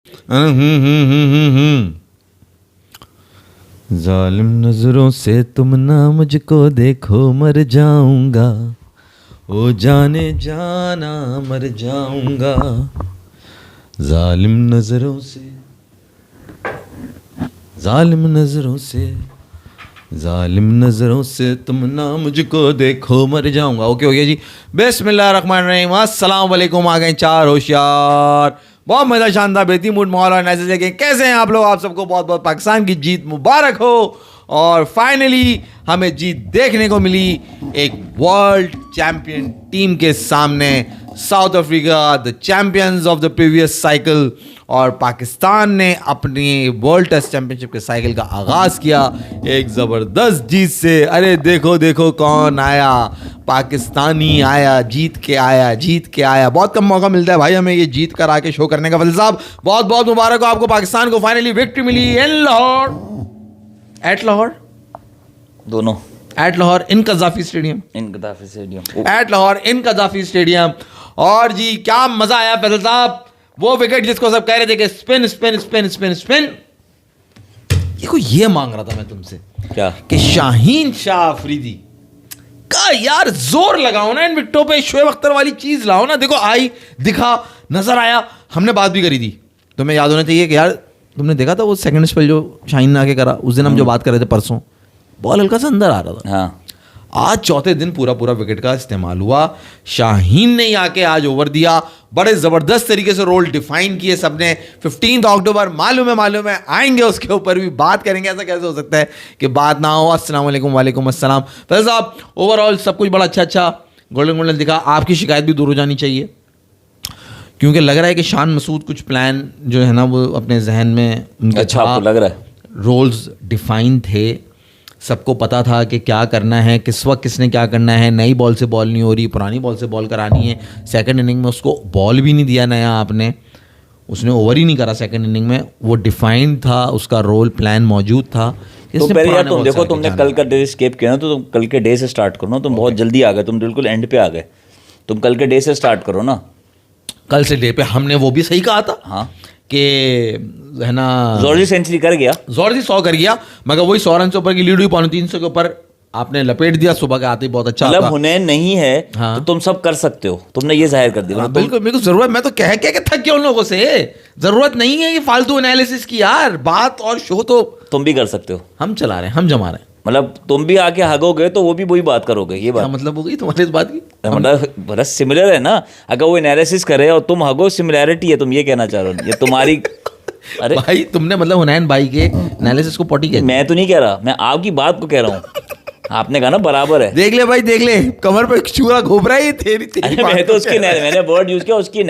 जालिम नजरों से तुम ना मुझको देखो, मर जाऊंगा, ओ जाने जाना मर जाऊंगा। जालिम नजरों से, जालिम नजरों से, जालिम नजरों से तुम ना मुझको देखो, मर जाऊंगा। ओके हो गया जी। बिस्मिल्लाहिर्रहमानिर्रहीम, अस्सलाम वालेकुम। आ गए चार होशियार, बहुत मजा, शानदार, बेहतरीन मूड माहौल और मैसेज लेके। कैसे हैं आप लोग? आप सबको बहुत बहुत पाकिस्तान की जीत मुबारक हो। और फाइनली हमें जीत देखने को मिली एक वर्ल्ड चैंपियन टीम के सामने। South Africa the champions of the previous cycle, और पाकिस्तान ने अपनी वर्ल्ड टेस्ट चैंपियनशिप के साइकिल का आगाज किया एक ज़बरदस्त जीत से। अरे देखो देखो कौन आया, पाकिस्तानी आया, जीत के आया, जीत के आया। बहुत कम मौका मिलता है भाई हमें ये जीत कर आके शो करने का। फजल साहब बहुत बहुत मुबारक हो आपको, पाकिस्तान को फाइनली विक्ट्री मिली इन लाहौर, एट लाहौर, दोनों एट लाहौर इन कज़ाफी स्टेडियम, इन गद्दाफी स्टेडियम, एट लाहौर इन कज़ाफी स्टेडियम। और जी क्या मजा आया फैसल साहब, वो विकेट जिसको सब कह रहे थे कि spin spin spin spin spin, देखो ये मांग रहा था मैं तुमसे क्या कि शाहीन शाह अफरीदी का यार जोर लगाओ ना इन विकेटों पे, शोएब अख्तर वाली चीज लाओ ना। देखो आई, दिखा, नजर आया, हमने बात भी करी थी, तुम्हें याद होना चाहिए कि यार तुमने देखा था वो सेकंड स्पेल जो शाहीन ने आके करा, उस दिन हम जो बात कर रहे थे परसों, बॉल हल्का सा अंदर आ रहा था। हाँ, आज चौथे दिन पूरा पूरा विकेट का इस्तेमाल हुआ, शाहीन ने आके आज ओवर दिया, बड़े ज़बरदस्त तरीके से रोल डिफाइन किए सबने। 15 अक्टूबर मालूम है आएंगे, उसके ऊपर भी बात करेंगे। ऐसा कैसे हो सकता है कि बात ना हो। अस्सलाम वालेकुम। वालेकुम अस्सलाम। फैज़ल साहब ओवरऑल सब कुछ बड़ा अच्छा गोल्डन गोल्डन दिखा। आपकी शिकायत भी दूर हो जानी चाहिए, क्योंकि लग रहा है कि शान मसूद कुछ प्लान जो है ना वो अपने जहन में उनका अच्छा आपको लग रहा है? रोल्स डिफाइन थे, सबको पता था कि क्या करना है, किस वक्त किसने क्या करना है। नई बॉल से बॉल नहीं हो रही, पुरानी बॉल से बॉल करानी है। सेकंड इनिंग में उसको बॉल भी नहीं दिया नया आपने, उसने ओवर ही नहीं करा सेकंड इनिंग में। वो डिफाइंड था, उसका रोल प्लान मौजूद था। तो पहले यार तुम देखो, तुमने कल का डे स्केप किया ना, तो तुम कल के डे से स्टार्ट करो ना। तुम बहुत जल्दी आ गए, तुम बिल्कुल एंड पे आ गए। तुम कल के डे से स्टार्ट करो ना। कल से डे पे हमने वो भी सही कहा था हाँ कि है ना, जॉर्जी सेंचुरी कर गया, जॉर्जी 100 कर गया, मगर वही 100 रन से ऊपर की लीड हुई, 350 के ऊपर आपने लपेट दिया सुबह के आते ही। बहुत अच्छा मतलब हुनैन नहीं है। हाँ। तो तुम सब कर सकते हो, तुमने ये जाहिर कर दिया। बिल्कुल, मेरे को जरूरत, मैं तो कह के थक गया उन लोगों से। जरूरत नहीं है ये फालतू एनालिसिस की यार, बात और शो तो तुम भी कर सकते हो, हम चला रहे हैं, हम जमा रहे हैं। मतलब तुम भी आके हगोगे तो वो भी वही बात करोगे। ये क्या बात मतलब हो गई तुम्हारी इस बात की? मतलब बस सिमिलर है ना। अगर वो एनालिसिस करे और तुम हगो, सिमिलैरिटी है। तुम ये कहना चाह रहे हो, ये तुम्हारी अरे भाई तुमने मतलब हुनैन भाई के एनालिसिस को पॉटी किया? मैं तो नहीं कह रहा, मैं आपकी बात को कह रहा हूँ। आपने कहा ना बराबर है। देख ले भाई, देख ले, कमर पे चूड़ा घूम रहा है तेरी अरे मैं तो उसकी मैंने वर्ड यूज किया, उसकी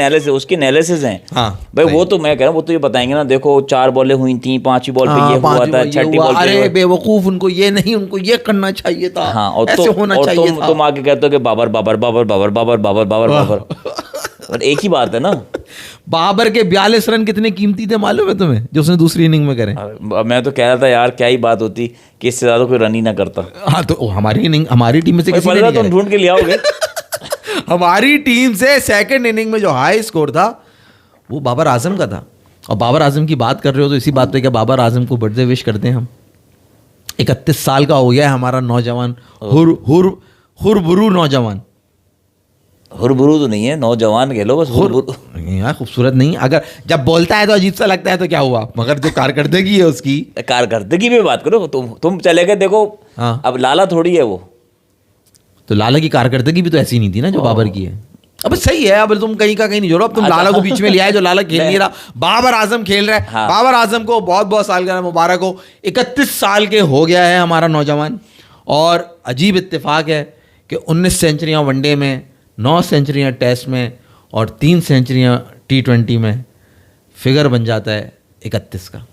एनालिसिस है। हाँ भाई वो तो मैं कह रहा हूँ, वो तो ये बताएंगे ना। देखो 4 बॉलें हुई थी, 5वीं बॉल पे ये हुआ था, 6ठी बॉल पे। अरे बेवकूफ, उनको ये नहीं, उनको ये करना चाहिए था। हाँ, और ऐसे होना चाहिए था। तुम आके कहते हो कि बाबर बाबर बाबर बाबर बाबर बाबर बाबर बाबर। और एक ही बात है ना, बाबर के 42 रन कितने कीमती थे मालूम है तुम्हें, जो उसने दूसरी इनिंग में करे? मैं तो कह रहा था यार क्या ही बात होती कि इससे ज्यादा कोई रन ही ना करता। हाँ तो हमारी इनिंग, हमारी टीम में से किसी ने नहीं तुम करे। ढूंढ के ले आओगे। हमारी टीम से सेकंड इनिंग में जो हाई स्कोर था वो बाबर आजम का था। और बाबर आजम की बात कर रहे हो तो इसी बात पे क्या बाबर आजम को बर्थडे विश करते हैं हम। 31 साल का हो गया है हमारा नौजवान, हुरबुरू नौजवान। हुरबुरू तो नहीं है, नौजवान कह लो बस। यार खूबसूरत नहीं, अगर जब बोलता है तो अजीब सा लगता है तो क्या हुआ, मगर जो कारकर्दगी है उसकी। कारकर्दगी में बात करो। तुम चले गए देखो। हाँ। अब लाला थोड़ी है वो, तो लाला की कारकर्दगी भी तो ऐसी नहीं थी ना जो बाबर की है। अब सही है, अब तुम कहीं का कहीं नहीं जोड़ो। अब तुम लाला को बीच में ले आए, जो लाला खेल नहीं रहा, बाबर आजम खेल रहा है। हाँ। बाबर आजम को बहुत बहुत साल का मुबारक हो, 31 साल के हो गया है हमारा नौजवान। और अजीब इत्तेफाक है कि 19 सेंचुरियाँ वनडे में, 9 सेंचुरियाँ टेस्ट में और 3 सेंचुरियाँ T20 में, फिगर बन जाता है 31 का।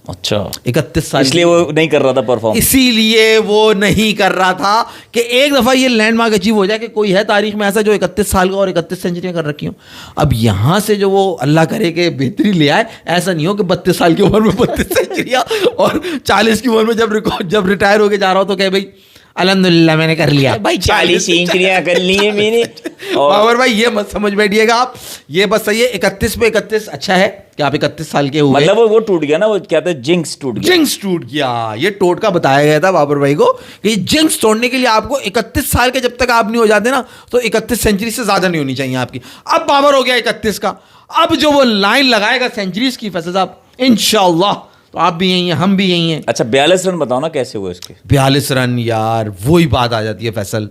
अच्छा 31 साल, इसलिए वो नहीं कर रहा था परफॉर्म। इसीलिए वो नहीं कर रहा था कि एक दफ़ा ये लैंडमार्क अचीव हो जाए कि कोई है तारीख में ऐसा जो 31 साल का और 31 सेंचुरियां कर रखी हो। अब यहाँ से जो वो अल्लाह करे कि बेहतरी ले आए, ऐसा नहीं हो कि 32 साल की उम्र में 32 सेंचुरियां और 40 की उम्र में जब रिटायर होके जा रहा हो तो कहे भाई अल्हम्दुलिल्लाह मैंने कर लिया भाई 40 सेंचुरियां कर ली है मैंने। बाबर भाई ये मत समझ बैठिएगा आप, ये बस सही है 31 पे 31 अच्छा है कि आप 31 साल के हुए। मतलब वो टूट गया ना, वो क्या था, जिंक्स टूट गया। जिंक्स टूट गया, ये टोटका बताया गया था बाबर भाई को कि जिंक्स तोड़ने के लिए आपको 31 साल के जब तक आप नहीं हो जाते ना, तो 31 सेंचुरी से ज्यादा नहीं होनी चाहिए आपकी। अब बाबर हो गया 31 का, अब जो वो लाइन लगाएगा सेंचुरीज की फैसल साहब, इंशाल्लाह तो आप भी यही हैं, हम भी यही हैं। अच्छा 42 रन बताओ ना कैसे हुए इसके? 42 रन यार, वही बात आ जाती है Faisal.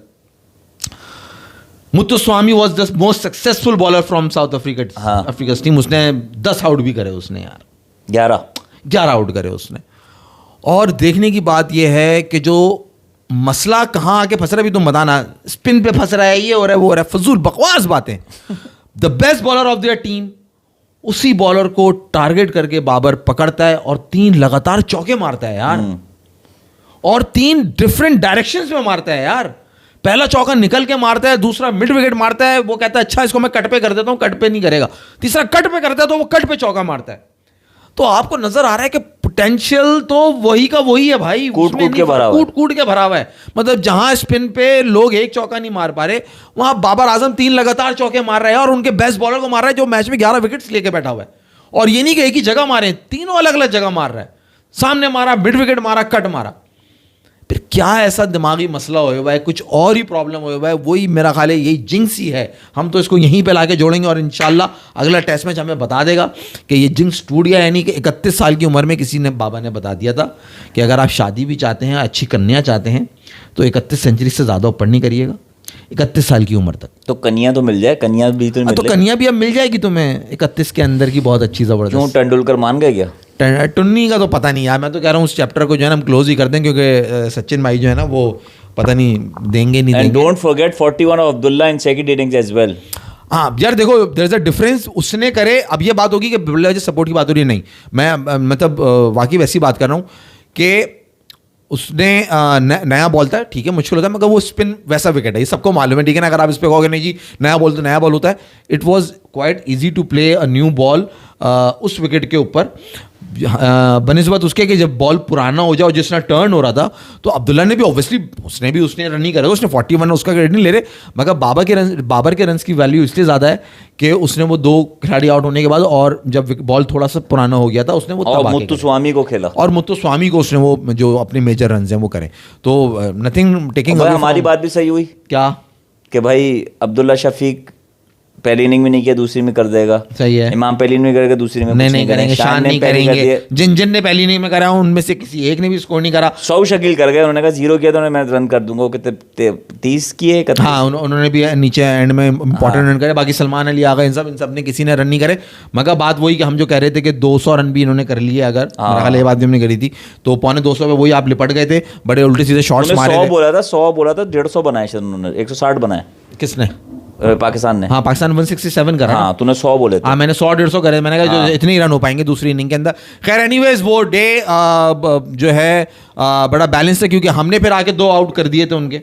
Muthuswamy was the most successful bowler from south Africa, Africa team. उसने 10 आउट भी करे उसने यार, 11 आउट करे उसने। और देखने की बात यह है कि जो मसला कहाँ आके फंस रहा है, अभी तुम बताना, स्पिन पे फंस रहा है, ये हो रहा है, वो हो रहा है, फजूल बकवास बातें। The best bowler of their team, उसी बॉलर को टारगेट करके बाबर पकड़ता है और 3 लगातार चौके मारता है यार, और 3 डिफरेंट डायरेक्शंस में मारता है यार। पहला चौका निकल के मारता है, दूसरा मिड विकेट मारता है, वो कहता है अच्छा इसको मैं कट पे कर देता हूं, कट पे नहीं करेगा। तीसरा कट पे करता है तो वो कट पे चौका मारता है। तो आपको नजर आ रहा है कि पोटेंशियल तो वही का वही है भाई, कूट कूट के भरा हुआ है। मतलब जहां स्पिन पे लोग एक चौका नहीं मार पा रहे, वहां बाबर आजम 3 लगातार चौके मार रहे हैं और उनके बेस्ट बॉलर को मार रहा है जो मैच में 11 विकेट्स लेके बैठा हुआ है। और ये नहीं कि एक ही जगह मारे, तीनों अलग अलग जगह मार रहा है। सामने मारा, मिड विकेट मारा, कट मारा। फिर क्या ऐसा दिमागी मसला हुआ है, कुछ और ही प्रॉब्लम हुआ है, वही मेरा ख्याल है यही जिंक्स ही है। हम तो इसको यहीं पे लाके जोड़ेंगे और इंशाल्लाह अगला टेस्ट मैच हमें बता देगा कि ये जिंक्स टूट गया। यानी कि 31 साल की उम्र में किसी ने, बाबा ने बता दिया था कि अगर आप शादी भी चाहते हैं, अच्छी कन्या चाहते हैं, तो 31 सेंचुरी से ज़्यादा ऊपर नहीं करिएगा, 31 साल की उम्र तक। तो कन्या तो मिल जाए, कन्या भी तो मिल तो कन्या भी अब मिल जाएगी तुम्हें 31 के अंदर की, बहुत अच्छी ज़बरदस्त। क्यों तेंदुलकर मान गए क्या? टुन्नी का तो पता नहीं यार, मैं तो कह रहा हूँ उस चैप्टर को जो है ना हम क्लोज ही कर दें, क्योंकि सचिन भाई जो है ना वो पता नहीं देंगे नहीं देंगे। एंड डोंट फॉरगेट 41 ऑफ Abdullah in second innings as well. हाँ यार देखो, देयर इज अ डिफरेंस उसने करे। अब ये बात होगी कि बिरला वजह सपोर्ट की बात हो रही है, नहीं मैं मतलब वाकई वैसी बात कर रहा हूँ कि उसने नया बॉल था, ठीक है मुश्किल होता है, मगर वो स्पिन वैसा विकेट है, ये सबको मालूम है, ठीक है ना। अगर आप इस पे कहोगे नहीं जी नया बॉल तो नया बॉल होता है, it was quite easy to play a new ball उस विकेट के ऊपर, बनिस्बत उसके कि जब बॉल पुराना हो जाए, जिस तरह टर्न हो रहा था, तो अब्दुल्ला ने भी ऑब्वियसली उसने रन नहीं करा, उसने 41 उसका क्रेडिट नहीं ले रहे, मगर बाबर के रन्स की वैल्यू इसलिए ज़्यादा है कि उसने वो 2 खिलाड़ी आउट होने के बाद, और जब बॉल थोड़ा सा पुराना हो गया था, उसने वो और मुत्तुस्वामी को खेला, और मुत्तुस्वामी को उसने वो जो अपने मेजर रन हैं वो करें। तो नथिंग टेकिंग। हमारी बात भी सही हुई क्या कि भाई अब्दुल्ला शफीक पहली इनिंग में नहीं किया, दूसरी में कर देगा, सही है। इमाम पहली इनिंग में करेगा, दूसरी में नहीं करेंगे, शान नहीं करेंगे, जिन ने पहली इनिंग में करा उनमें से किसी एक ने भी स्कोर नहीं करा। 100 शकील कर गए, उन्होंने कहा 0 किया तो मैं रन कर दूंगा, कितने 30 किए। हाँ उन्होंने भी नीचे एंड में इंपॉर्टेंट रन करे, बाकी सलमान अली आ गए, इन सब ने किसी ने रन नहीं करे। मगर बात वही कि हम जो कह रहे थे कि 200 रन भी इन्होंने कर लिए, अगर मेरा ख्याल ये बात भी हमने करी थी, तो 250 पे वही आप लिपट गए थे, बड़े उल्टे सीधे शॉट्स मारे। 100 बोला था 150 बनाए शायद उन्होंने, 160 बनाए। किसने? पाकिस्तान ने। हाँ पाकिस्तान 167 करा। हाँ तूने 100 बोले थे। हाँ मैंने 100-150 करे, मैंने कहा जो इतने ही रन हो पाएंगे दूसरी इनिंग के अंदर। खैर एनीवेज वो डे जो है बड़ा बैलेंस है, क्योंकि हमने फिर आके 2 आउट कर दिए थे उनके।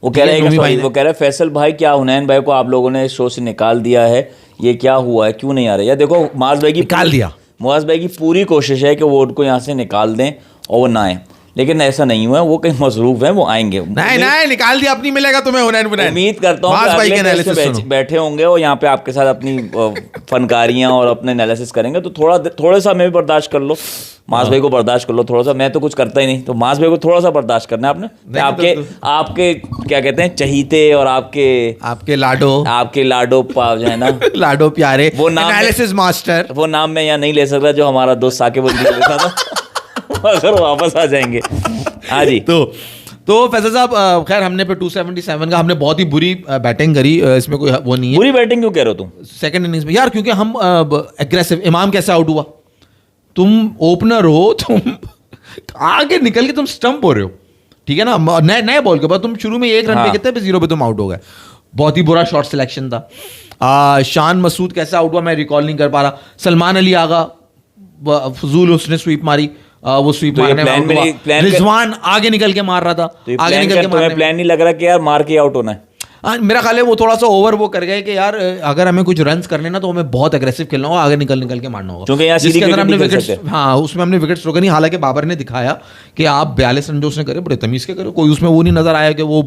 वो कह रहे हैं फैसल भाई क्या हुनैन भाई को आप लोगों ने शो से निकाल दिया है, ये क्या हुआ है, क्यों नहीं आ रहे? या देखो मुआज भाई की निकाल दिया, मुआज भाई की पूरी कोशिश है कि वो उनको यहाँ से निकाल दें और वो ना आए, लेकिन ऐसा नहीं हुआ, वो कहीं मसरूफ है, वो आएंगे। नहीं निकाल दिया, अपनी मिलेगा तुम्हें हुनैन। उम्मीद करता हूँ बैठे होंगे और यहाँ पे आपके साथ अपनी फनकारियाँ और अपने एनालिसिस करेंगे, तो थोड़ा सा हमें भी बर्दाश्त कर लो, मास भाई को बर्दाश्त कर लो थोड़ा सा। मैं तो कुछ करता ही नहीं, तो मास भाई को थोड़ा सा बर्दाश्त करना है आपने। आपके क्या कहते हैं चहीते और आपके लाडो जो है ना लाडो प्यारे, वो नाम एनालिसिस मास्टर, वो नाम मैं यहाँ नहीं ले सकता जो हमारा दोस्त साकिब लेता था अगर वापस आ जाएंगे। हाँ जी। तो फैसल साहब खैर हमने पे 277 का हमने बहुत ही बुरी बैटिंग करी, इसमें कोई वो नहीं है। बुरी बैटिंग क्यों कह रहे हो तुम सेकंड इनिंग्स में यार? क्योंकि हम एग्रेसिव, इमाम कैसे आउट हुआ? तुम ओपनर हो, तुम आगे निकल के तुम स्टंप हो रहे हो, ठीक है ना, नए बॉल के बाद तुम शुरू में 1 रन पे कितने पे 0 पे तुम आउट हो गए। बहुत ही बुरा शॉट सिलेक्शन था। शान मसूद कैसे आउट हुआ मैं रिकॉल नहीं कर पा रहा। सलमान अली आगा फजूल उसने स्वीप मारी, वो स्वीप मारने में रिजवान आगे निकल के मार रहा था, आगे निकल के प्लान नहीं लग रहा कि यार मार के आउट होना है। मेरा ख्याल है वो थोड़ा सा ओवर वो कर गए कि यार अगर हमें कुछ रन्स करने ना तो हमें बहुत एग्रेसिव खेलना होगा, आगे निकल के मारना होगा, क्योंकि यहाँ जिसके अंदर हमने विकेट विकेट्स, हाँ उसमें हमने विकेट्स रोके नहीं। हालांकि बाबर ने दिखाया कि आप 42 रन जो उसने करे बड़े तमीज के करे, कोई उसमें वो नहीं नजर आया कि वो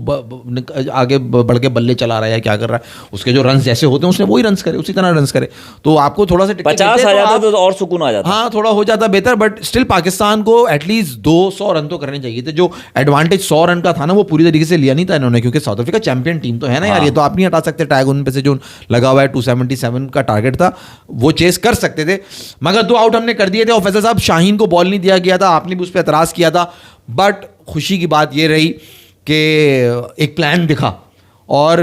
आगे बढ़ के बल्ले चला रहा है क्या कर रहा है, उसके जो रन जैसे होते हैं उसने वही रन करे, उसी तरह रन करे। तो आपको थोड़ा सा 50 आ जाता तो और सुकून आ जाता, हाँ थोड़ा हो जाता बेहतर, बट स्टिल पाकिस्तान को एटलीस्ट 200 रन तो करने चाहिए थे। जो एडवांटेज 100 रन का था ना वो पूरी तरीके से लिया नहीं था इन्होंने, क्योंकि साउथ अफ्रीका चैंपियन टीम तो है ना यार, ये तो आप नहीं हटा सकते टैग उन पे से जो लगा हुआ है। 277 का टारगेट था, वो चेस कर सकते थे, मगर 2 आउट हमने कर दिए थे। और फैसल साहब शाहीन को बॉल नहीं दिया गया था, आपने भी उस पर एतराज़ किया था, बट खुशी की बात ये रही कि एक प्लान दिखा। और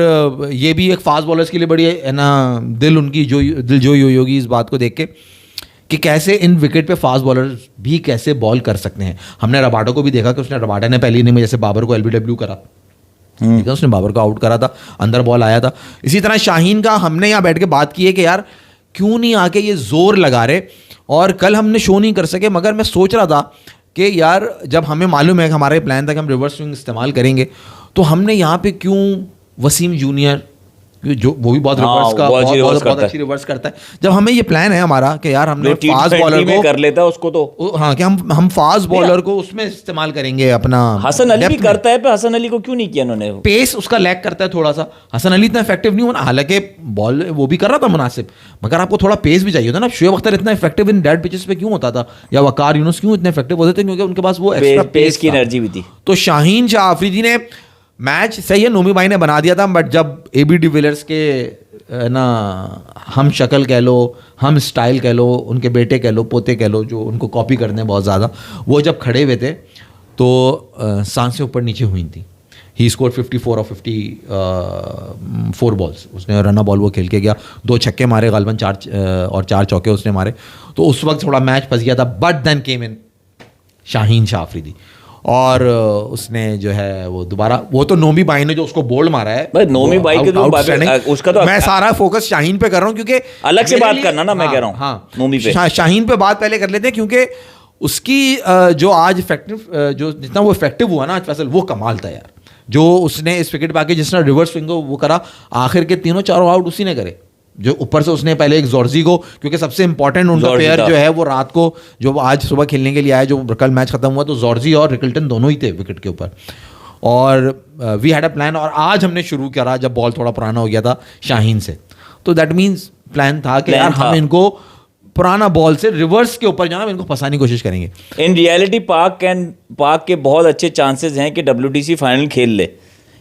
ये भी एक फास्ट बॉलर्स के लिए बड़ी है ना दिल उनकी जो होगी इस बात को देख के कि कैसे इन विकेट पे फास्ट बॉलर्स भी कैसे बॉल कर सकते हैं। हमने रबाडा को भी देखा कि उसने रबाडा ने पहली इनिंग में जैसे बाबर को एलबीडब्ल्यू करा, ठीक है, उसने बाबर को आउट करा था, अंदर बॉल आया था। इसी तरह शाहीन का हमने यहाँ बैठ के बात की है कि यार क्यों नहीं आके ये जोर लगा रहे, और कल हमने शो नहीं कर सके, मगर मैं सोच रहा था कि यार जब हमें मालूम है कि हमारे प्लान था कि हम रिवर्स स्विंग इस्तेमाल करेंगे, तो हमने यहाँ पे क्यों वसीम जूनियर जो वो भी बहुत रिवर्स का बहुत अच्छी रिवर्स करता है, जब हमें ये प्लान है हमारा कि यार हमने फास्ट बॉलर को कर लेता है उसको, तो हाँ कि हम फास्ट बॉलर को उसमें इस्तेमाल करेंगे अपना। हसन अली भी करता है, पे हसन अली को क्यों नहीं किया इन्होंने? पेस उसका लैग करता है थोड़ा सा, हसन अली इतना इफेक्टिव नहीं होना, हालांकि बॉल वो भी कर रहा था मुनासिब, मगर आपको थोड़ा पेस भी चाहिए होता ना। शोएब अख्तर इतना इफेक्टिव इन डेड पिचेस पे क्यों होता था, या वकार यूनुस क्यों इतने इफेक्टिव होते थे? क्योंकि उनके पास वो एक्स्ट्रा पेस की एनर्जी भी थी। तो शाहीन शाह आफरीदी ने मैच सही है, नोमी भाई ने बना दिया था, बट जब एबी डिविलियर्स के ना हम शक्ल कह लो, हम स्टाइल कह लो, उनके बेटे कह लो, पोते कह लो, जो उनको कॉपी करने बहुत ज़्यादा, वो जब खड़े हुए थे तो सांसें ऊपर नीचे हुई थी। ही स्कोर 54 और 54 बॉल्स, उसने रन बॉल वो खेल के गया, 2 छक्के मारे गालिबन 4 चौके उसने मारे, तो उस वक्त थोड़ा मैच फंस गया था। बट देन केम इन शाहीन शाह आफरीदी, और उसने जो है वो दोबारा, वो तो नोमी भाई ने जो उसको बोल्ड मारा है भाई, नोमी भाई के तो उसका तो मैं सारा फोकस शाहीन पे कर रहा हूँ, क्योंकि अलग से बात करना ना, मैं कह रहा हूँ हाँ नोमी पे, शाहीन पे बात पहले कर लेते हैं, क्योंकि उसकी जो आज इफेक्टिव, जो जितना वो इफेक्टिव हुआ ना आज फैसल, वो कमाल था यार। जो उसने इस विकेट पे आके जिसने रिवर्स स्विंग वो करा, आखिर के 3-4 आउट उसी ने करे, जो ऊपर से उसने पहले एक जॉर्जी को, क्योंकि सबसे इंपॉर्टेंट उनका प्लेयर जो है वो रात को जो आज सुबह खेलने के लिए आया, जो कल मैच खत्म हुआ, तो जॉर्जी और रिकल्टन दोनों ही थे विकेट के ऊपर। और वी हैड अ प्लान, और आज हमने शुरू करा जब बॉल थोड़ा पुराना हो गया था शाहीन से, तो दैट मीन्स प्लान था कि यार हम इनको पुराना बॉल से रिवर्स के ऊपर जाना, इनको फंसाने की कोशिश करेंगे। इन रियलिटी पाक के बहुत अच्छे चांसेस हैं कि WTC फाइनल खेल ले।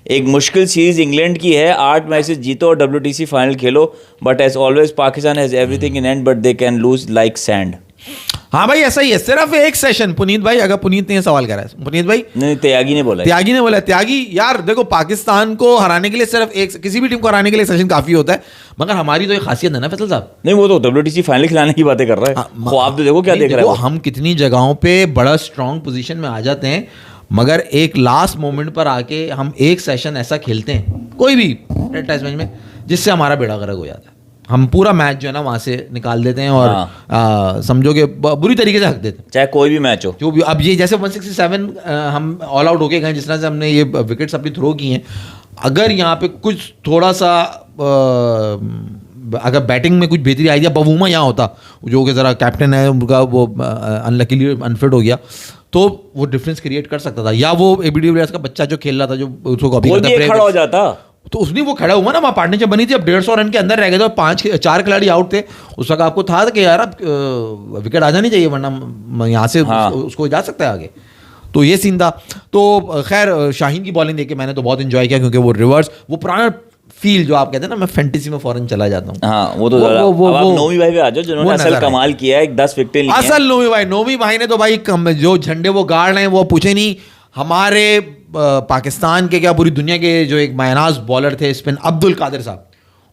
एक मुश्किल सीरीज इंग्लैंड की है, 8 मैचेस जीतो और WTC फाइनल खेलो, but as always Pakistan has everything in hand but they can lose like sand. हाँ भाई ऐसा ही है, सिर्फ एक सेशन। पुनीत भाई, अगर पुनीत ने सवाल करा है, पुनीत भाई नहीं, त्यागी ने बोला, त्यागी यार देखो, पाकिस्तान को हराने के लिए सिर्फ एक, किसी भी टीम को हराने के लिए सेशन काफी होता है, मगर हमारी तो एक खासियत है ना फैसल साहब। नहीं, वो तो WTC फाइनल खिलाने की बातें कर रहा है, ख्वाब तो देखो क्या देख रहा है। हम कितनी जगहों पे बड़ा स्ट्रांग पोजीशन में आ जाते हैं, मगर एक लास्ट मोमेंट पर आके हम एक सेशन ऐसा खेलते हैं कोई भी टेस्ट मैच में, जिससे हमारा बेड़ा गर्क हो जाता है। हम पूरा मैच जो है ना वहाँ से निकाल देते हैं, और समझो कि बुरी तरीके से हक देते हैं, चाहे कोई भी मैच हो। जो भी अब ये जैसे 167 हम ऑल आउट होके गए, जिस तरह से हमने ये विकेट्स अपनी थ्रो की हैं, अगर यहाँ पे कुछ थोड़ा सा अगर बैटिंग में कुछ बेहतरी आई, बवूमा यहाँ होता जो कि ज़रा कैप्टन है उनका, वो अनलकीली अनफिट हो गया, तो वो डिफरेंस क्रिएट कर सकता था। या वो एबी डिविलियर्स का बच्चा जो खेल रहा था, जो उसको कॉपी करता है, खड़ा हो जाता, तो उसने वो खड़ा हुआ ना, वहाँ पार्टनरशिप बनी थी, अब 150 रन के अंदर रह गए थे, 4 खिलाड़ी आउट थे। उस वक्त आपको था कि यार अब विकेट आ जानी चाहिए, वरना यहाँ से उसको जा सकता है आगे, तो ये सीन था। तो खैर शाहीन की बॉलिंग देख के मैंने तो बहुत इंजॉय किया, क्योंकि वो रिवर्स, वो पुराना फील जो आप कहते हैं ना, मैं फैंटेसी में फौरन चला जाता हूँ। हाँ, वो तो वो नोमी भाई पे आ जाओ, जिन्होंने असल कमाल किया है, 10 विकेट ली हैं। असल नोमी भाई ने तो भाई जो झंडे वो गाड़ रहे हैं वो पूछे नहीं। हमारे पाकिस्तान के क्या पूरी दुनिया के जो एक मायनाज बॉलर थे स्पिन, अब्दुल कादिर साहब,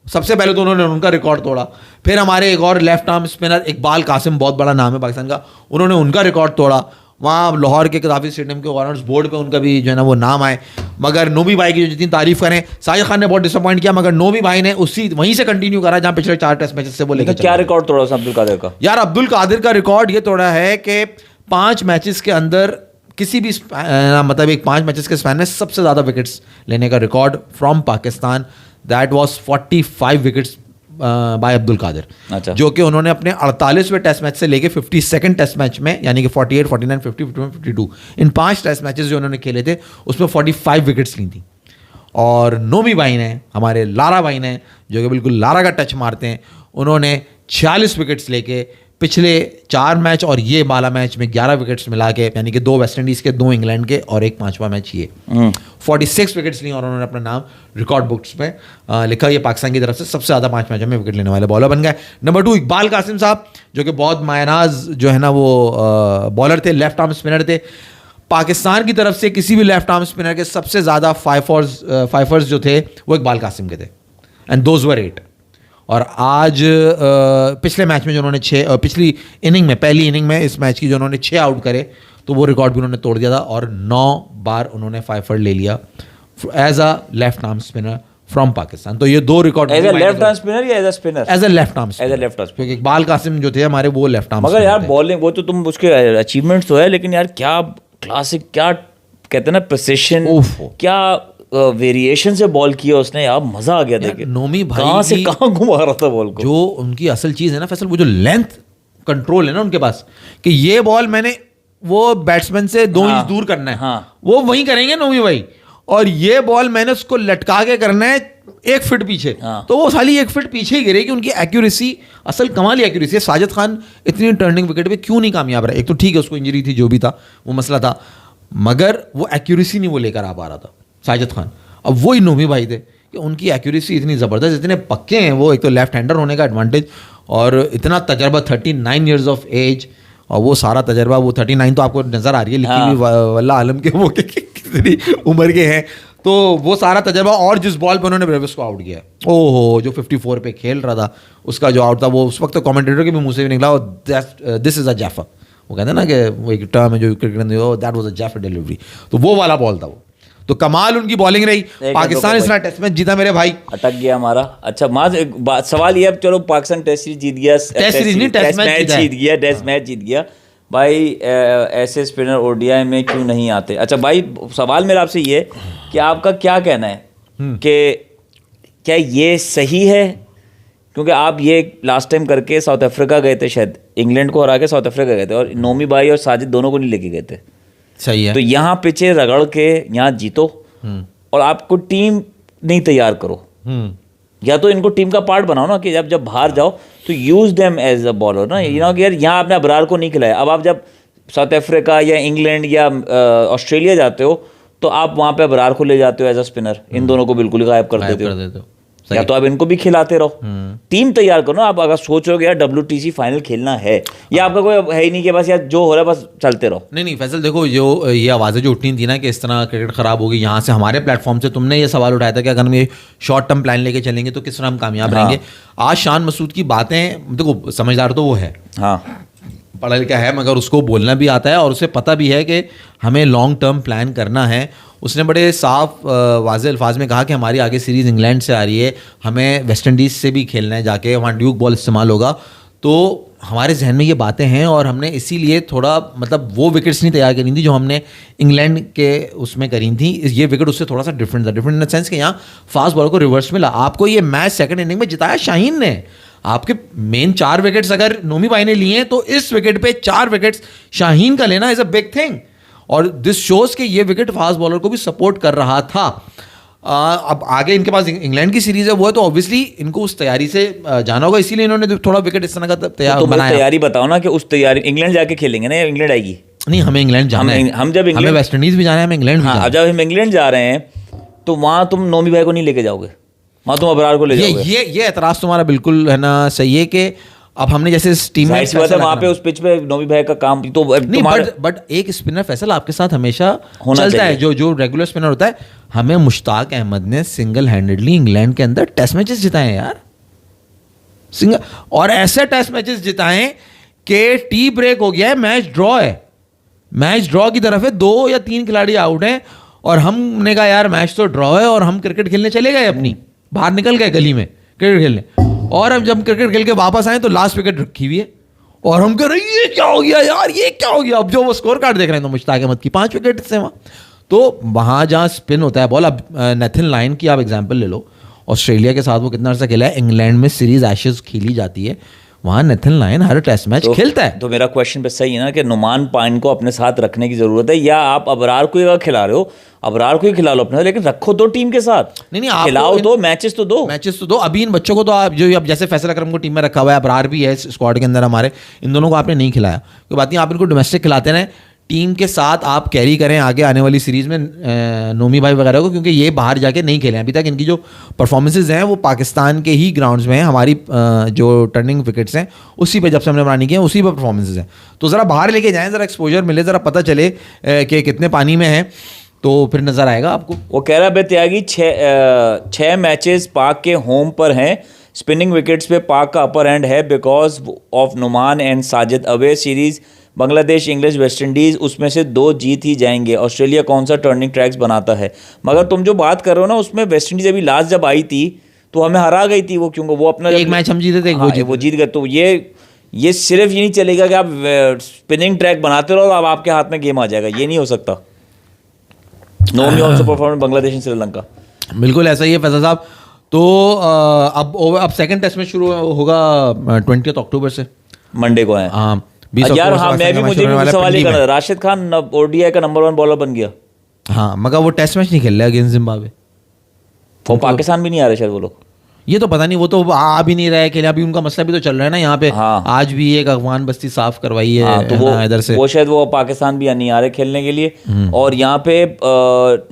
सबसे पहले तो उन्होंने उनका रिकॉर्ड तोड़ा। फिर हमारे एक और left arm spinner Iqbal Qasim, बहुत बड़ा नाम है पाकिस्तान का, उन्होंने उनका रिकॉर्ड तोड़ा। वहाँ लाहौर के कदाफी स्टेडियम के ऑनर्स बोर्ड पे उनका भी जो है ना वो नाम आए। मगर नोमी भाई की जो जितनी तारीफ करें, साजिद खान ने बहुत डिसअपॉइंट किया, मगर नोमी भाई ने वहीं से कंटिन्यू करा जहाँ पिछले 4 टेस्ट मैचेस से वो लेकर। क्या रिकॉर्ड तोड़ा अब्दुल कादिर का? यार अब्दुल कादिर का रिकॉर्ड ये तोड़ा है कि 5 मैचेस के अंदर किसी भी मतलब एक 5 मैचेस के स्पैन में सबसे ज़्यादा विकेट्स लेने का record from Pakistan, that was 45 wickets by Abdul Qadir. अच्छा। जो कि उन्होंने अपने 48वें टेस्ट मैच से लेके 52nd टेस्ट मैच में, यानी कि 48, 49, 50, 51, 52, इन 5 टेस्ट मैचेस जो उन्होंने खेले थे उसमें 45 विकेट्स ली थी। और नोमी भाई ने, हमारे लारा भाई ने, जो कि बिल्कुल लारा का टच मारते हैं, उन्होंने 46 विकेट्स लेके पिछले 4 मैच और ये बाला मैच में 11 विकेट्स मिला के, यानी कि 2 वेस्ट इंडीज़ के, 2 इंग्लैंड के और एक 5वां मैच ये 46 विकेट्स ली और उन्होंने अपना नाम रिकॉर्ड बुक्स में लिखा। ये पाकिस्तान की तरफ से सबसे ज़्यादा 5 मैचों में विकेट लेने वाले बॉलर बन गए। नंबर 2 इकबाल कासिम साहब, जो कि बहुत मायनाज जो है ना वो बॉलर थे, लेफ्ट आर्म स्पिनर थे। पाकिस्तान की तरफ से किसी भी लेफ्ट आर्म स्पिनर के सबसे ज़्यादा फाइफर्स जो थे वो इकबाल कासिम के थे, एंड दोज वर 8। और आज पिछले मैच में जो उन्होंने 6, पिछली इनिंग में, पहली इनिंग में इस मैच की जो उन्होंने 6 आउट करे, तो वो रिकॉर्ड भी उन्होंने तोड़ दिया था और 9 बार उन्होंने 5 ले लिया as a left arm spinner from Pakistan. तो ये 2 record as a left arm spinner या as a spinner? As a left arm, as a left arm, क्योंकि इकबाल कासिम जो थे हमारे वो लेफ्ट आर्म। मगर यार बॉलिंग, वो तो तुम उसके अचीवमेंट्स तो है, लेकिन यार क्या क्लासिक, क्या कहते हैं ना प्रिसिशन, क्या वेरिएशन से बॉल किया उसने यार, मजा आ गया देखे। नोमी भाई कहाँ से कहाँ घुमा रहा था बॉल को। जो उनकी असल चीज है ना फैसल, वो जो लेंथ कंट्रोल है ना उनके पास, कि ये बॉल मैंने वो बैट्समैन से 2 इंच दूर करना है, वो वही करेंगे नोमी भाई, और ये बॉल मैंने उसको लटका के करना है 1 फीट पीछे, तो वो साली 1 फीट पीछे ही गिरेगी। उनकी एक्यूरेसी, असल कमाल ही एक्यूरेसी है। साजिद खान इतनी टर्निंग विकेट पे क्यों नहीं कामयाब रहा? एक तो ठीक है उसको इंजरी थी, जो भी था वो मसला था, मगर वो एक्यूरेसी नहीं वो लेकर आ पा रहा था साजिद खान। अब वही नोमी भाई थे कि उनकी एक्यूरेसी इतनी ज़बरदस्त, इतने पक्के हैं वो, एक तो लेफ्ट हैंडर होने का एडवांटेज और इतना तजर्बा, 39 ईयर्स ऑफ एज, और वो सारा तजर्बा, वो 39 तो आपको नज़र आ रही है लिखी हुई वल्ला आलम के, वो कितनी उम्र के हैं, तो वो सारा तजर्बा। और जिस बॉल पे उन्होंने ब्रेविस को आउट किया, ओहो, जो 54 पे खेल रहा था उसका जो आउट था, वो उस वक्त तो कमेंटेटर के भी मुंह से भी निकला, दिस इज़ अ जैफा, वो कहते हैं ना कि वो एक टर्म है जो क्रिकेट में, दैट वाज अ जैफा डिलीवरी, तो वो वाला बॉल था वो। तो कमाल उनकी बॉलिंग रही। पाकिस्तान इस टेस्ट मैच जीता मेरे भाई, अटक गया हमारा। अच्छा माज, सवाल ये, अब चलो पाकिस्तान टेस्ट सीरीज जीत गया, टेस्ट सीरीज नहीं, टेस्ट मैच जीत गया, टेस्ट मैच जीत गया भाई, ऐसे स्पिनर ओडीआई में क्यों नहीं आते? अच्छा भाई, सवाल मेरा आपसे ये कि आपका क्या कहना है कि क्या ये सही है? क्योंकि आप ये लास्ट टाइम करके साउथ अफ्रीका गए थे, शायद इंग्लैंड को हरा के साउथ अफ्रीका गए थे, और नोमी भाई और साजिद दोनों को नहीं लेके गए थे। सही है। तो यहाँ पिछे रगड़ के यहाँ जीतो, और आपको टीम नहीं तैयार करो, या तो इनको टीम का पार्ट बनाओ ना, कि जब बाहर जाओ तो use them as a bowler ना, यू नो कि यार यहाँ आपने अबरार को नहीं खिलाया, अब आप जब साउथ अफ्रीका या इंग्लैंड या ऑस्ट्रेलिया जाते हो तो आप वहाँ पे अबरार को ले जाते हो एज अ स्पिनर, इन दोनों को बिल्कुल गायब कर देते हो, या तो आप इनको भी खिलाते रहो, टीम तैयार करो ना। आप अगर सोचोगे यार WTC फाइनल खेलना है, या आपका कोई है ही नहीं कि बस यार जो हो रहा है बस चलते रहो। नहीं फैसल, देखो जो ये आवाज़ें जो उठनी थी ना कि इस तरह क्रिकेट खराब होगी, यहाँ से हमारे प्लेटफॉर्म से तुमने ये सवाल उठाया था कि अगर हम ये शॉर्ट टर्म प्लान लेके चलेंगे तो किस तरह हम कामयाब रहेंगे। आज शान मसूद की बातें, देखो समझदार तो वो है, पढ़ा लिखा है, मगर उसको बोलना भी आता है और उसे पता भी है कि हमें लॉन्ग टर्म प्लान करना है। उसने बड़े साफ वाज़े अल्फाज में कहा कि हमारी आगे सीरीज़ इंग्लैंड से आ रही है, हमें वेस्ट इंडीज़ से भी खेलना है जाके, वहाँ ड्यूक बॉल इस्तेमाल होगा, तो हमारे जहन में ये बातें हैं और हमने इसीलिए थोड़ा मतलब वो विकेट्स नहीं तैयार करी थी जो हमने इंग्लैंड के उसमें करी थी। ये विकेट उससे थोड़ा सा डिफरेंट था, डिफरेंट इन द सेंस कि यहाँ फास्ट बॉलर को रिवर्स मिला। आपको ये मैच सेकंड इनिंग में जिताया शाहीन ने। आपके मेन 4 विकेट्स अगर नोमी भाई ने लिए हैं तो इस विकेट पे 4 विकेट्स शाहीन का लेना इज अ बिग थिंग, और दिस शोज के ये विकेट फास्ट बॉलर को भी सपोर्ट कर रहा था। अब आगे इनके पास इंग्लैंड की सीरीज है, वो है तो ऑब्वियसली इनको उस तैयारी से जाना होगा, इसीलिए इन्होंने थोड़ा विकेट इस तरह का तैयार बनाया। तैयारी बताओ ना कि उस तैयारी इंग्लैंड जाके खेलेंगे ना, इंग्लैंड आएगी? नहीं, हमें इंग्लैंड जाना है। हम जब हमें वेस्ट इंडीज भी जाना है, हमें इंग्लैंड भी जाना है। जब हम इंग्लैंड जा रहे हैं तो वहां तुम नोमी भाई को नहीं लेके जाओगे, वहां तुम अबरार को ले जाओगे। ये एतराज तुम्हारा बिल्कुल है ना सही है कि अब हमने जैसे टीम में वहां पे उस पिच पे नोमी भाई का काम तो नहीं, बट एक स्पिनर फैसल आपके साथ हमेशा चलता है, जो रेगुलर स्पिनर होता है। हमें मुश्ताक अहमद ने सिंगल हैंडेडली इंग्लैंड के अंदर टेस्ट मैचेस जिताए हैं यार, सिंगल, और ऐसे टेस्ट मैचेस जिताए कि टी ब्रेक हो गया है, मैच ड्रॉ है, मैच ड्रॉ की तरफ है, 2 या 3 खिलाड़ी आउट हैं और हमने कहा यार मैच तो ड्रॉ है और हम क्रिकेट खेलने चले गए, अपनी बाहर निकल गए गली में क्रिकेट खेलने, और अब जब क्रिकेट खेल के वापस आए तो लास्ट विकेट रखी हुई है और हम कह रहे हैं ये क्या हो गया यार, ये क्या हो गया। अब जो वो स्कोर कार्ड देख रहे हैं तो मुश्ताक अहमद की 5 विकेट से वहाँ, तो वहाँ जहाँ स्पिन होता है बॉल। अब नेथन लायन की आप एग्जाम्पल ले लो, ऑस्ट्रेलिया के साथ वो कितना अर्सा खेला है, इंग्लैंड में सीरीज एशेज खेली जाती है, वहाँ नेथन लायन हर टेस्ट मैच खेलता है। तो मेरा क्वेश्चन पे सही है ना कि नुमान पाइन को अपने साथ रखने की जरूरत है, या आप अबरार को ही खिला रहे हो, अबरार को ही खिला लो अपने, लेकिन रखो तो टीम के साथ, नहीं खिलाओ तो, मैचेस तो दो। अभी इन बच्चों को तो आप जो अब जैसे फैसल अकरम को टीम में रखा हुआ है, अबरार भी है स्क्वाड के अंदर हमारे, इन दोनों को आपने नहीं खिलाया, कोई बात नहीं, आप इनको डोमेस्टिक खिलाते रहें, टीम के साथ आप कैरी करें आगे आने वाली सीरीज में नोमी भाई वगैरह को, क्योंकि ये बाहर जाके नहीं खेले अभी तक। इनकी जो परफॉर्मेंसेज हैं वो पाकिस्तान के ही ग्राउंड्स में हैं, हमारी जो टर्निंग विकेट्स हैं उसी पे, जब से हमने बनानी की है उसी पे परफॉर्मेंसेज हैं। तो ज़रा बाहर लेके जाएं, ज़रा एक्सपोजर मिले, ज़रा पता चले कि कितने पानी में हैं, तो फिर नज़र आएगा आपको। वो कह रहा है त्यागी 6 मैचेस पाक के होम पर हैं, स्पिनिंग विकेट्स पे पाक का अपर हैंड है because of Noman and Sajid. Away series Bangladesh, English, West Indies, उसमें से 2 जीत ही जाएंगे। ऑस्ट्रेलिया कौन सा टर्निंग ट्रैक्स बनाता है? मगर तुम जो बात कर रहे हो ना, उसमें वेस्ट इंडीज़ अभी लास्ट जब आई थी तो हमें हरा गई थी वो, क्योंकि वो अपना एक मैच हम जीते थे, वो जीत गए। तो ये सिर्फ ये नहीं चलेगा कि आप स्पिनिंग ट्रैक बनाते रहो अब आपके हाथ में गेम आ जाएगा, ये नहीं हो सकता। Nomi also perform Bangladesh and Sri Lanka. बिल्कुल ऐसा ही है फैसल साहब। तो अब सेकंड टेस्ट में शुरू होगा 20 अक्टूबर से, मंडे को है। हाँ यार हाँ, मुझे भी सवाल ही करना, राशिद खान ओडीआई का नंबर 1 बॉलर बन गया। हाँ मगर वो टेस्ट मैच नहीं खेल रहा अगेंस्ट जिम्बाब्वे, वो पाकिस्तान भी नहीं आ रहे शायद वो लोग, ये तो पता नहीं, वो तो आ भी नहीं रहे खेले, अभी उनका मसला भी तो चल रहा है ना यहाँ पे। हाँ। आज भी एक अफगान बस्ती साफ करवाई है। हाँ, तो वो इधर से वो शायद वो पाकिस्तान भी नहीं आ रहे खेलने के लिए। और यहाँ पे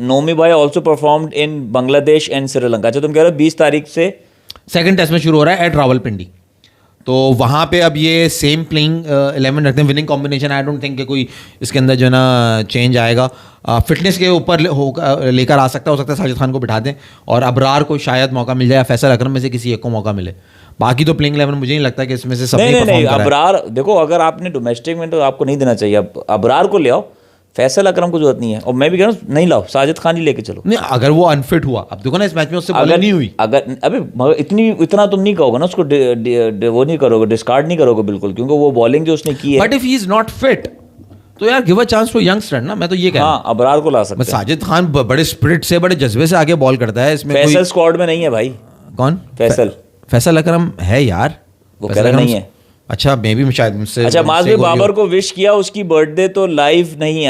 नोमी भाई also performed in Bangladesh and Sri Lanka. अच्छा तुम कह रहे हो 20 तारीख से सेकंड टेस्ट में शुरू हो रहा है एट रावलपिंडी, तो वहाँ पे अब ये सेम प्लेइंग 11 रखते हैं, winning combination. I don't think कि कोई इसके अंदर जो है ना चेंज आएगा, फिटनेस के ऊपर लेकर आ सकता है, हो सकता है साजिद खान को बिठा दें और अबरार को शायद मौका मिल जाए, फैसल अकरम में से किसी एक को मौका मिले। बाकी तो प्लेइंग 11 मुझे नहीं लगता कि इसमें से सब नहीं, अबरार देखो, अगर आपने डोमेस्टिक में तो आपको नहीं देना चाहिए, अबरार को ले आओ, फैसल अकरम को जरूरत नहीं है। और मैं भी कह रहा हूँ नहीं लाओ, साजिद खान ही लेके चलो। नहीं अगर वो अनफिट हुआ, अब देखो ना इस मैच में उससे बॉलिंग नहीं हुई, अगर अबे इतना तुम नहीं कहोगे ना उसको, वो नहीं करोगे, डिस्कार्ड नहीं करोगे बिल्कुल, क्योंकि वो बॉलिंग जो उसने की है। But if he is not fit तो यार give a chance to youngster ना, मैं तो ये कह रहा हूं। अबरार को ला सकते हैं। साजिद खान बड़े स्पिरिट से, बड़े जज्बे से आगे बॉल करता है। इसमें फैसल स्क्वाड में नहीं है भाई। कौन? फैसल अकरम है यार, वो कह रहा नहीं है। अच्छा मे भी शायद मुझसे। अच्छा माज भी बाबर को विश किया, उसकी बर्थडे तो लाइव नहीं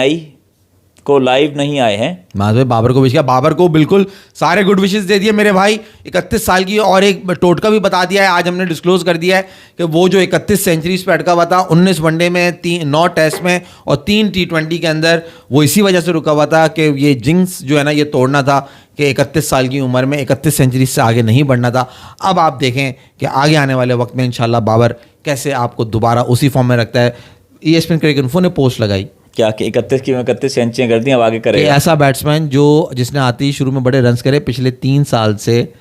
आए हैं। माज भाई बाबर को विश किया, बाबर को बिल्कुल सारे गुड विशेस दे दिए मेरे भाई। 31 साल की, और एक टोटका भी बता दिया है, आज हमने डिस्क्लोज कर दिया है कि वो जो 31 सेंचुरीज पे अटका हुआ था 19 वनडे में, 9 टेस्ट में और 3 T20 के अंदर, वो इसी वजह से रुका हुआ था कि ये जिंक्स जो है ना ये तोड़ना था कि 31 साल की उम्र में 31 सेंचुरीज से आगे नहीं बढ़ना था। अब आप देखें कि आगे आने वाले वक्त में इंशाल्लाह बाबर कैसे आपको दोबारा उसी फॉर्म में रखता है। ESPN क्रिकेट इन्फो ने पोस्ट लगाई क्या कि 31 सेंचुरियां कर दी, अब आगे करेगा। ऐसा बैट्समैन जिसने आते ही शुरू में बड़े रन्स करे, पिछले 3 साल से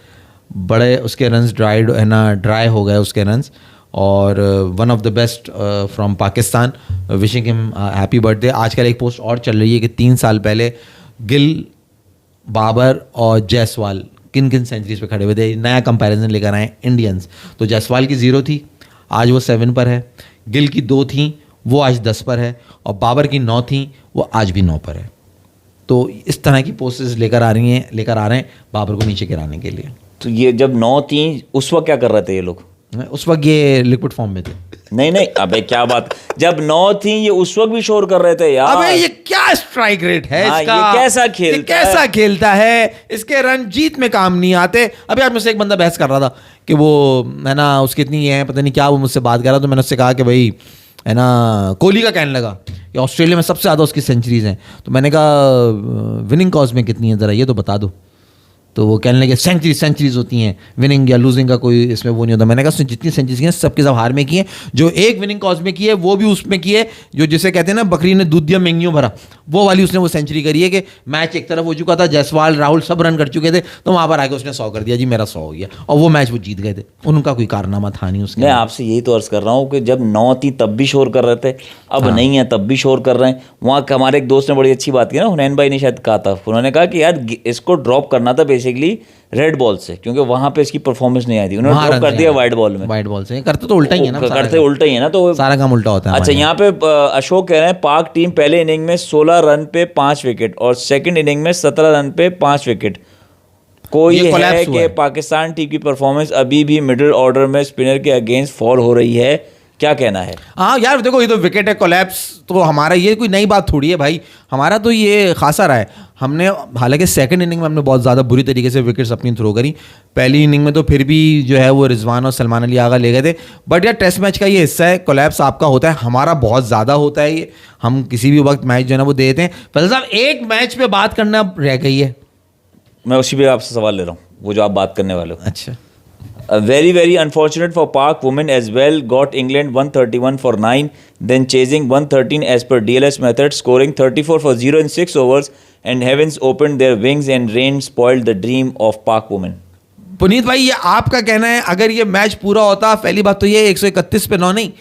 बड़े उसके रन्स ड्राई हो गए उसके रन्स, और one of the best from Pakistan, wishing him happy birthday. आजकल एक पोस्ट और चल रही है कि 3 साल पहले गिल, बाबर और जायसवाल किन किन सेंचुरीज पे खड़े हुए थे, नया कंपैरिजन लेकर आए इंडियंस। तो जायसवाल की 0 थी, आज वो 7 पर है, गिल की 2 थी, वो आज 10 पर है, और बाबर की 9 थी, वो आज भी 9 पर है। तो इस तरह की पोस्टेस लेकर आ रहे हैं बाबर को नीचे गिराने के लिए। तो ये जब 9 थी उस वक्त क्या कर रहे थे ये लोग? उस वक्त ये लिक्विड फॉर्म में थे। नहीं अबे क्या बात, जब 9 थी ये उस वक्त भी शोर कर रहे थे यार। अबे ये क्या स्ट्राइक रेट है इसका, ये कैसा खेलता है, इसके रन जीत में काम नहीं आते। अभी आज मुझसे एक बंदा बहस कर रहा था कि वो है ना उसकी इतनी है पता नहीं क्या, वो मुझसे बात कर रहा, तो मैंने उससे कहा कि भाई है ना, कोहली का कहने लगा कि ऑस्ट्रेलिया में सबसे ज़्यादा उसकी सेंचुरीज हैं, तो मैंने कहा विनिंग कॉज में कितनी है ज़रा ये तो बता दो। तो वो कहने लगे सेंचुरीज होती हैं, विनिंग या लूजिंग का कोई इसमें वो नहीं होता। मैंने कहा उसने जितनी सेंचुरीज की हैं सबके सब हार में की हैं, जो एक विनिंग कॉज में की है वो भी उसमें की है जो जिसे कहते हैं ना बकरी ने दूध दिया महंगियों भरा, वो वाली उसने वो सेंचुरी करी है कि मैच एक तरफ हो चुका था, जायसवाल राहुल सब रन कर चुके थे, तो वहाँ पर आके उसने 100 कर दिया, जी मेरा 100 हो गया, और वो मैच वो जीत गए थे। उनका कोई कारनामा था नहीं उसके। मैं आपसे यही तो अर्ज कर रहा हूँ कि जब 9 थी तब भी शोर कर रहे थे, अब नहीं है तब भी शोर कर रहे हैं। वहाँ हमारे एक दोस्त ने बड़ी अच्छी बात की ना, हुनैन भाई ने शायद कहा था, उन्होंने कहा कि यार इसको ड्रॉप करना था बेसिकली रेड बॉल से, क्योंकि वहां पे इसकी परफॉर्मेंस नहीं आई थी, उन्होंने ड्रॉप कर दिया वाइट बॉल में। वाइट बॉल से करते तो उल्टा ही है ना, करते उल्टा ही है ना, तो सारा काम उल्टा होता है। अच्छा, यहाँ पे अशोक कह रहे हैं पाक टीम पहले इनिंग में 16 रन पे 5 विकेट और सेकंड इनिंग में 17 रन पे 5 विकेट। कोई है कि पाकिस्तान टीम की परफॉर्मेंस अभी भी मिडिल ऑर्डर में स्पिनर के अगेंस्ट फॉल हो रही है, क्या कहना है? हाँ यार देखो, ये तो विकेट है, कोलैप्स तो हमारा ये कोई नई बात थोड़ी है भाई, हमारा तो ये खासा रहा है। हमने हालांकि सेकंड इनिंग में हमने बहुत ज़्यादा बुरी तरीके से विकेट्स अपनी थ्रो करी, पहली इनिंग में तो फिर भी जो है वो रिजवान और सलमान अली आगा ले गए थे। बट यार टेस्ट मैच का ये हिस्सा है, कोलैप्स आपका होता है, हमारा बहुत ज़्यादा होता है ये, हम किसी भी वक्त मैच जो है ना वो दे देते हैं। फैसल साहब, एक मैच पे बात करना रह गई है, मैं उसी पे आपसे सवाल ले रहा हूँ, वो जो आप बात करने वाले हो। अच्छा, very very unfortunate for Pak women as well, got England 131 for 9, then chasing 113 as per DLS method, scoring 34 for 0 in 6 overs, and heavens opened their wings and rain spoiled the dream of Pak women. Puneet भाई ये आपका कहना है, अगर ये match पूरा होता, पहली बात तो ये 131 पे 9 नहीं,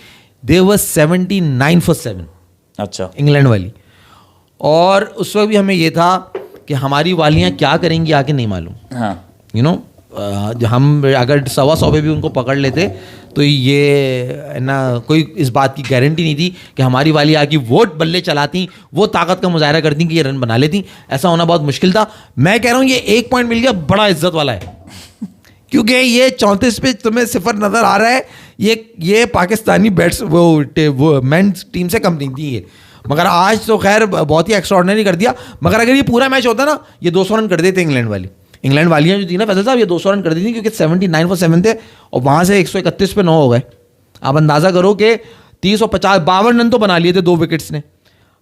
they were 79 for 7, अच्छा, इंग्लैंड वाली, और उस वक्त भी हमें ये था कि हमारी वालियां क्या करेंगी आके नहीं मालूम। हाँ, यू नो हम अगर 125 पे भी उनको पकड़ लेते तो ये ना कोई इस बात की गारंटी नहीं थी कि हमारी वाली आके वोट बल्ले चलाती, वो ताकत का मुजाहरा करती कि ये रन बना लेती। ऐसा होना बहुत मुश्किल था। मैं कह रहा हूँ ये 1 पॉइंट मिल गया, बड़ा इज्जत वाला है, क्योंकि ये 34 पे तुम्हें 0 नज़र आ रहा है, ये पाकिस्तानी बैट्स वो मेंस टीम से कम नहीं थी ये, मगर आज तो खैर बहुत ही एक्स्ट्राऑर्डिनरी कर दिया। मगर अगर ये पूरा मैच होता ना, ये 200 रन कर देते इंग्लैंड वालियाँ जो थी ना फैसल साहब, ये 200 रन कर दी थी, क्योंकि 79 for 7 थे और वहाँ से 131 पे 9 हो गए। आप अंदाज़ा करो कि 30 और 50 52 रन तो बना लिए थे 2 विकेट्स ने।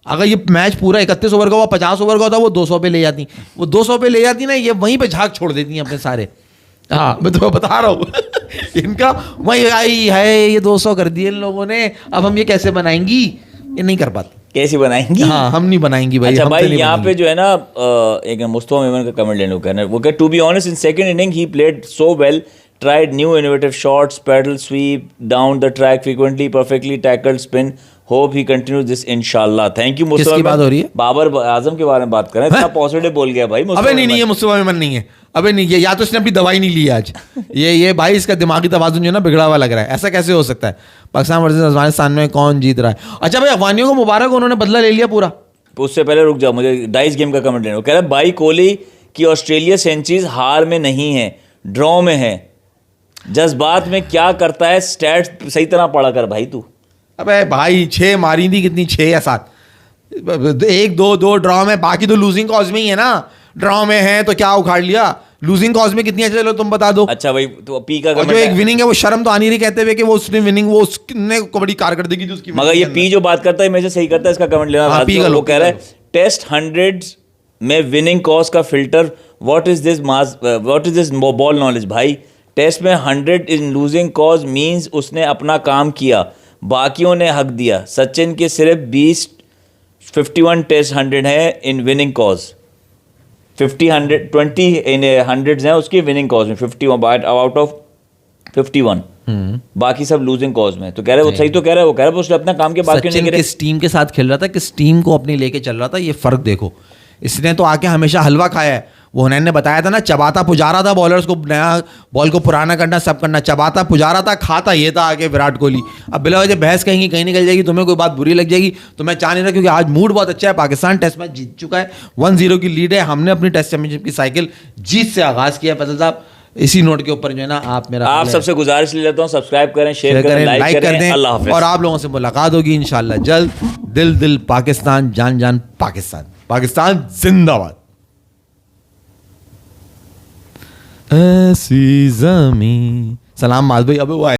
अगर ये मैच पूरा 31 ओवर का हुआ, 50 ओवर का होता, वो 200 पे ले जाती, वो 200 पे ले जाती ना, ये वहीं पे झाग छोड़ देती हैं अपने सारे। हाँ, मैं तुम्हें बता रहा हूँ इनका वही आई है, ये 200 कर दिए इन लोगों ने, अब हम ये कैसे बनाएंगी, ये नहीं कर पाते। कैसे बनाएंगी? हाँ, हम नहीं बनाएंगी भाई। अच्छा भाई, यहाँ पे जो है ना एक मुस्तफा मेमन का कमेंट लेने को कहना है, वो कह to be honest in second inning ही played so well, tried new innovative shots, paddle sweep down the track frequently, perfectly tackled spin, hope he continues this inshallah. Thank you Mustafa. किसकी बात हो रही है? बाबर आजम के बारे में बात कर रहे हैं, इतना पॉजिटिव बोल गया भाई मुस्तफा। अबे नहीं, ये मुस्तफा मेमन नहीं है, अबे नहीं, ये या तो इसने अपनी दवाई नहीं ली आज, ये भाई इसका दिमागी तवाज़ुन जो है ना बिगड़ा हुआ लग रहा है। ऐसा कैसे हो सकता है? पाकिस्तान वर्सेस अफगानिस्तान में कौन जीत रहा है? अच्छा भाई, अफगानियों को मुबारक, उन्होंने बदला ले लिया पूरा। उससे पहले रुक जाओ, मुझे डाइस गेम का कमेंट लेना है। कह रहा है भाई कोहली की ऑस्ट्रेलिया सेंचुरीज हार में नहीं है, ड्रॉ में है, जज्बात में क्या करता है, स्टैट्स सही तरह पढ़ा कर भाई तू। अबे भाई 6 मारी थी, कितनी 6 या 7, 1-2 ड्रॉ में, बाकी तो लूजिंग कॉज में ही है ना। ड्रॉ में है तो क्या उखाड़ लिया, लूजिंग कॉज में कितनी है, चलो तुम बता दो। अच्छा भाई, तो पी का जो एक विनिंग है वो शर्म तो आनी रही, कहते हुए कि वो उसने विनिंग, वो उसने को बड़ी कारकर्दगी थी उसकी। मगर ये पी जो बात करता है मैं सही करता है, इसका कमेंट लेना। हाँ, पी का वो कह रहा है टेस्ट 100 में विनिंग कॉज का filter, what is this ball knowledge. भाई टेस्ट में 100 इन लूजिंग कॉज मींस उसने अपना काम किया, बाकियों ने हक दिया। सचिन के सिर्फ 51 टेस्ट 100 है इन विनिंग कॉज, 20 इन 100 हैं उसकी विनिंग कॉज में, 51 आउट ऑफ 51, बाकी सब लूजिंग कॉज में। तो कह रहे वो सही तो कह रहा है, वो कह रहा है उसने अपना काम के बाकी सचिन किस टीम के साथ खेल रहा था, किस टीम को अपनी लेके चल रहा था, ये फर्क देखो। इसने तो आके हमेशा हलवा खाया है, वो हुनैन ने बताया था ना, चबाता पुजारा था बॉलर्स को, नया बॉल को पुराना करना, सब करना, चबाता पुजारा था, खाता ये था आगे विराट कोहली। अब बिला वजह बहस कहेंगी, कहीं निकल जाएगी, तुम्हें कोई बात बुरी लग जाएगी, तो मैं चाह नहीं रहा, क्योंकि आज मूड बहुत अच्छा है, पाकिस्तान टेस्ट मैच जीत चुका है, 1-0 की लीड है, हमने अपनी टेस्ट चैंपियनशिप की साइकिल जीत से आगाज किया। फैसल साहब, इसी नोट के ऊपर जो है ना आप सबसे गुजारिश ले लेता हूँ, सब्सक्राइब करें, शेयर करें, लाइक कर दें, अल्लाह हाफ़िज़। और आप लोगों से मुलाकात होगी इंशाल्लाह जल्द। दिल दिल पाकिस्तान, जान जान पाकिस्तान, पाकिस्तान जिंदाबाद। ऐसी ज़मीं। सलाम माज भाई, अबे वो